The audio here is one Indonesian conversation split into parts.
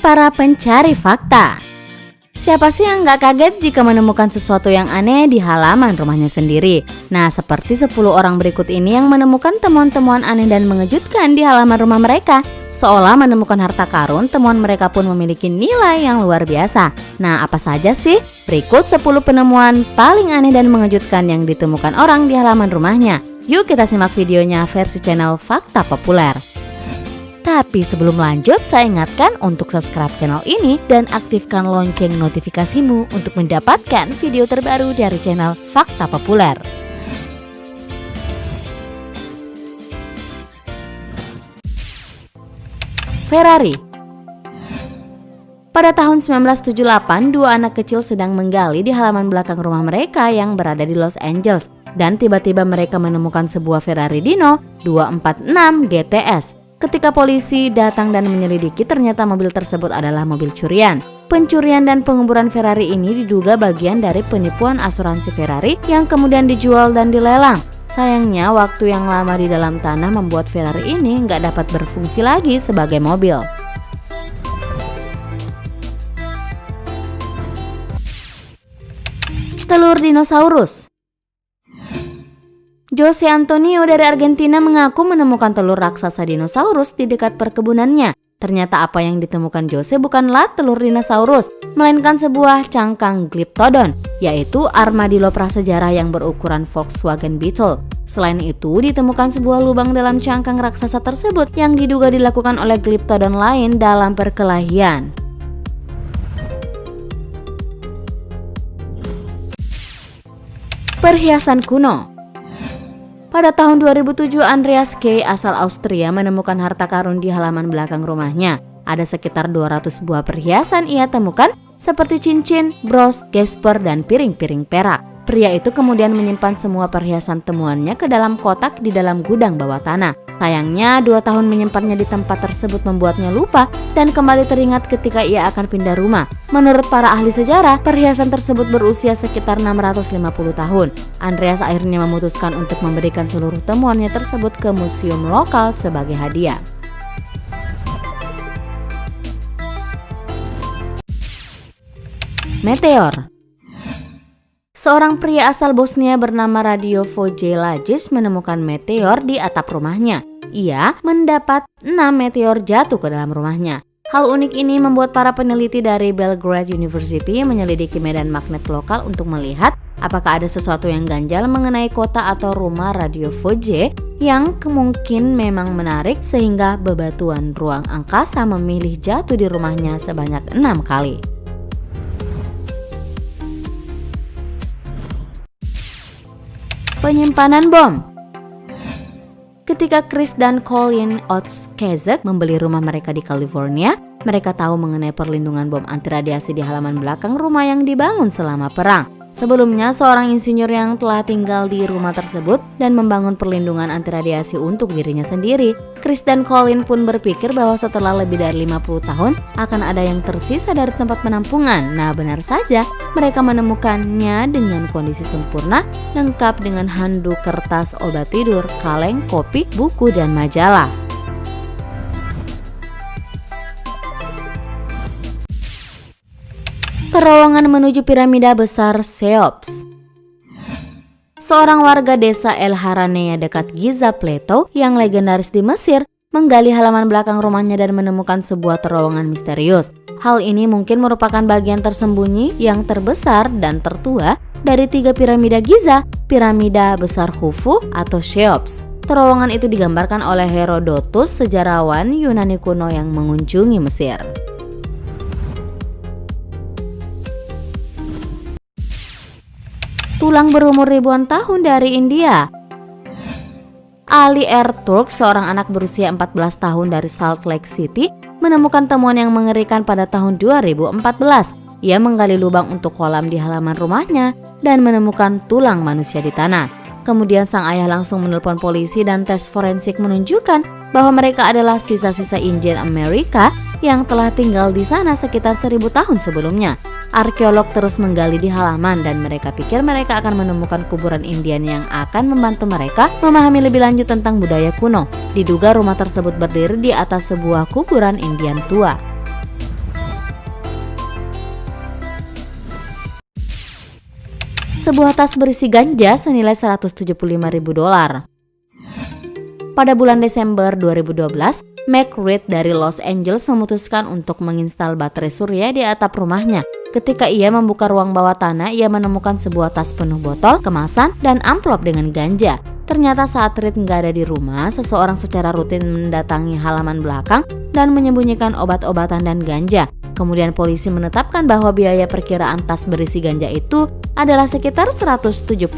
para pencari fakta. Siapa sih yang gak kaget jika menemukan sesuatu yang aneh di halaman rumahnya sendiri? Nah, seperti 10 orang berikut ini yang menemukan temuan-temuan aneh dan mengejutkan di halaman rumah mereka. Seolah menemukan harta karun, temuan mereka pun memiliki nilai yang luar biasa. Nah, apa saja sih? Berikut 10 penemuan paling aneh dan mengejutkan yang ditemukan orang di halaman rumahnya. Yuk kita simak videonya versi channel Fakta Populer. Tapi sebelum lanjut, saya ingatkan untuk subscribe channel ini dan aktifkan lonceng notifikasimu untuk mendapatkan video terbaru dari channel Fakta Populer. Ferrari. Pada tahun 1978, dua anak kecil sedang menggali di halaman belakang rumah mereka yang berada di Los Angeles. Dan tiba-tiba mereka menemukan sebuah Ferrari Dino 246 GTS. Ketika polisi datang dan menyelidiki, ternyata mobil tersebut adalah mobil curian. Pencurian dan penguburan Ferrari ini diduga bagian dari penipuan asuransi Ferrari yang kemudian dijual dan dilelang. Sayangnya, waktu yang lama di dalam tanah membuat Ferrari ini nggak dapat berfungsi lagi sebagai mobil. Telur dinosaurus. Jose Antonio dari Argentina mengaku menemukan telur raksasa dinosaurus di dekat perkebunannya. Ternyata apa yang ditemukan Jose bukanlah telur dinosaurus, melainkan sebuah cangkang Glyptodon, yaitu armadillo prasejarah yang berukuran Volkswagen Beetle. Selain itu, ditemukan sebuah lubang dalam cangkang raksasa tersebut yang diduga dilakukan oleh Glyptodon lain dalam perkelahian. Perhiasan kuno. Pada tahun 2007, Andreas K. asal Austria menemukan harta karun di halaman belakang rumahnya. Ada sekitar 200 buah perhiasan ia temukan seperti cincin, bros, gesper, dan piring-piring perak. Pria itu kemudian menyimpan semua perhiasan temuannya ke dalam kotak di dalam gudang bawah tanah. Sayangnya, 2 tahun menyimpannya di tempat tersebut membuatnya lupa dan kembali teringat ketika ia akan pindah rumah. Menurut para ahli sejarah, perhiasan tersebut berusia sekitar 650 tahun. Andreas akhirnya memutuskan untuk memberikan seluruh temuannya tersebut ke museum lokal sebagai hadiah. Meteor. Seorang pria asal Bosnia bernama Radio Vojelagic menemukan meteor di atap rumahnya. Ia mendapat 6 meteor jatuh ke dalam rumahnya. Hal unik ini membuat para peneliti dari Belgrade University menyelidiki medan magnet lokal untuk melihat apakah ada sesuatu yang ganjal mengenai kota atau rumah Radio Voje yang kemungkin memang menarik sehingga bebatuan ruang angkasa memilih jatuh di rumahnya sebanyak 6 kali. Penyimpanan bom. Ketika Chris dan Colin Otskezek membeli rumah mereka di California, mereka tahu mengenai perlindungan bom anti radiasi di halaman belakang rumah yang dibangun selama perang. Sebelumnya, seorang insinyur yang telah tinggal di rumah tersebut dan membangun perlindungan anti radiasi untuk dirinya sendiri, Chris dan Colin pun berpikir bahwa setelah lebih dari 50 tahun akan ada yang tersisa dari tempat penampungan. Nah, benar saja, mereka menemukannya dengan kondisi sempurna, lengkap dengan handuk, kertas, obat tidur, kaleng, kopi, buku, dan majalah. Terowongan menuju piramida besar Cheops. Seorang warga desa El Haranea dekat Giza Plateau yang legendaris di Mesir menggali halaman belakang rumahnya dan menemukan sebuah terowongan misterius. Hal ini mungkin merupakan bagian tersembunyi yang terbesar dan tertua dari 3 piramida Giza, piramida besar Khufu atau Cheops. Terowongan itu digambarkan oleh Herodotus, sejarawan Yunani kuno yang mengunjungi Mesir. Tulang berumur ribuan tahun dari India. Ali Erturk, seorang anak berusia 14 tahun dari Salt Lake City, menemukan temuan yang mengerikan pada tahun 2014. Ia menggali lubang untuk kolam di halaman rumahnya dan menemukan tulang manusia di tanah. Kemudian sang ayah langsung menelpon polisi dan tes forensik menunjukkan bahwa mereka adalah sisa-sisa Indian Amerika yang telah tinggal di sana sekitar 1000 tahun sebelumnya. Arkeolog terus menggali di halaman dan mereka pikir mereka akan menemukan kuburan Indian yang akan membantu mereka memahami lebih lanjut tentang budaya kuno. Diduga rumah tersebut berdiri di atas sebuah kuburan Indian tua. sebuah tas berisi ganja senilai $175.000. Pada bulan Desember 2012, Mac Reed dari Los Angeles memutuskan untuk menginstal baterai surya di atap rumahnya. Ketika ia membuka ruang bawah tanah, ia menemukan sebuah tas penuh botol, kemasan, dan amplop dengan ganja. Ternyata saat Reed nggak ada di rumah, seseorang secara rutin mendatangi halaman belakang dan menyembunyikan obat-obatan dan ganja. Kemudian polisi menetapkan bahwa biaya perkiraan tas berisi ganja itu adalah sekitar $175.000.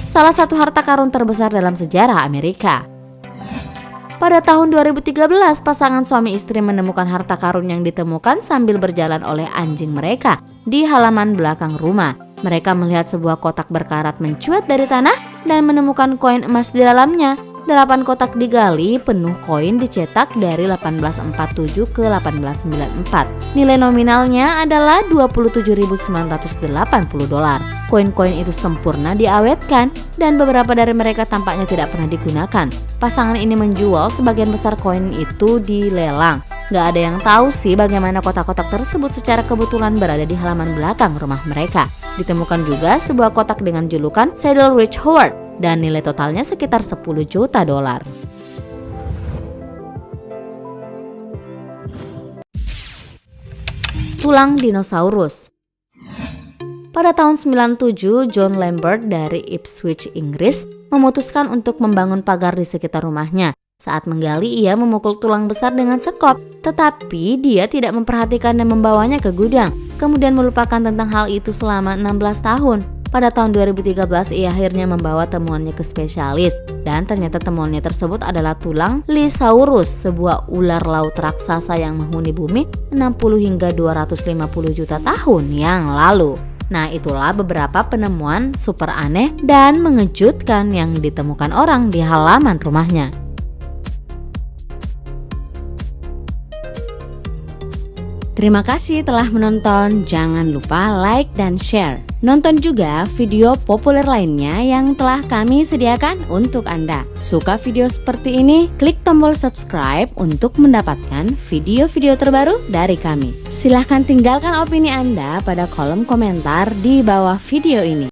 Salah satu harta karun terbesar dalam sejarah Amerika. Pada tahun 2013, pasangan suami istri menemukan harta karun yang ditemukan sambil berjalan oleh anjing mereka di halaman belakang rumah. Mereka melihat sebuah kotak berkarat mencuat dari tanah dan menemukan koin emas di dalamnya. 8 kotak digali, penuh koin dicetak dari 1847 ke 1894. Nilai nominalnya adalah $27.980. Koin-koin itu sempurna diawetkan dan beberapa dari mereka tampaknya tidak pernah digunakan. Pasangan ini menjual sebagian besar koin itu di lelang. Gak ada yang tahu sih bagaimana kotak-kotak tersebut secara kebetulan berada di halaman belakang rumah mereka. Ditemukan juga sebuah kotak dengan julukan Saddle Ridge Hoard dan nilai totalnya sekitar $10 juta. Tulang dinosaurus. Pada tahun 97, John Lambert dari Ipswich, Inggris memutuskan untuk membangun pagar di sekitar rumahnya. Saat menggali, ia memukul tulang besar dengan sekop, tetapi dia tidak memperhatikan dan membawanya ke gudang, kemudian melupakan tentang hal itu selama 16 tahun. Pada tahun 2013, ia akhirnya membawa temuannya ke spesialis dan ternyata temuannya tersebut adalah tulang Lysaurus, sebuah ular laut raksasa yang menghuni bumi 60 hingga 250 juta tahun yang lalu. Nah, itulah beberapa penemuan super aneh dan mengejutkan yang ditemukan orang di halaman rumahnya. Terima kasih telah menonton, jangan lupa like dan share. Nonton juga video populer lainnya yang telah kami sediakan untuk Anda. Suka video seperti ini? Klik tombol subscribe untuk mendapatkan video-video terbaru dari kami. Silahkan tinggalkan opini Anda pada kolom komentar di bawah video ini.